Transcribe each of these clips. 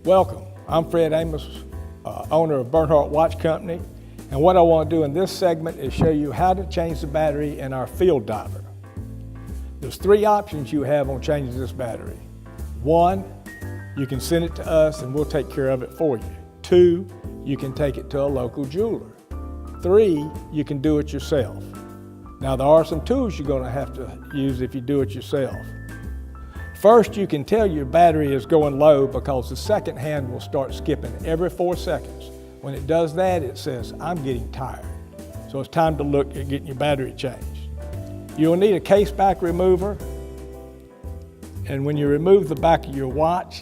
Welcome. I'm Fred Amos, owner of Bernhardt Watch Company, and what I want to do in this segment is show you how to change the battery in our field diver. There's three options you have on changing this battery. One, you can send it to us and we'll take care of it for you. Two, you can take it to a local jeweler. Three, you can do it yourself. Now there are some tools you're going to have to use if you do it yourself. First, you can tell your battery is going low because the second hand will start skipping every 4 seconds. When it does that, it says, I'm getting tired. So it's time to look at getting your battery changed. You'll need a case back remover. And when you remove the back of your watch,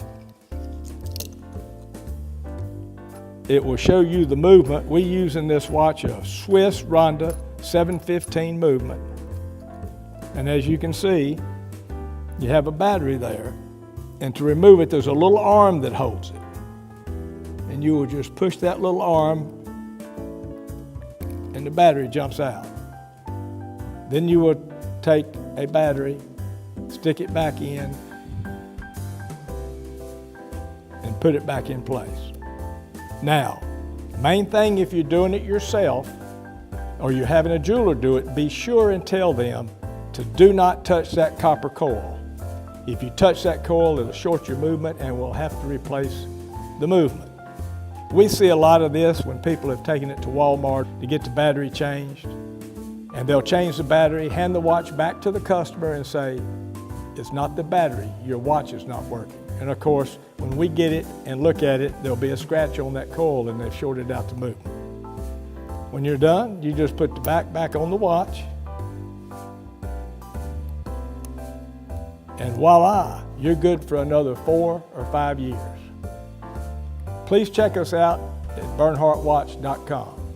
it will show you the movement. We use in this watch a Swiss Ronda 715 movement. And as you can see, you have a battery there, and to remove it, there's a little arm that holds it. And you will just push that little arm, and the battery jumps out. Then you will take a battery, stick it back in, and put it back in place. Now, main thing if you're doing it yourself, or you're having a jeweler do it, be sure and tell them to do not touch that copper coil. If you touch that coil, it'll short your movement and we'll have to replace the movement. We see a lot of this when people have taken it to Walmart to get the battery changed. And they'll change the battery, hand the watch back to the customer and say, it's not the battery, your watch is not working. And of course, when we get it and look at it, there'll be a scratch on that coil and they've shorted out the movement. When you're done, you just put the back on the watch, and voila, you're good for another 4 or 5 years. Please check us out at bernhardtwatch.com.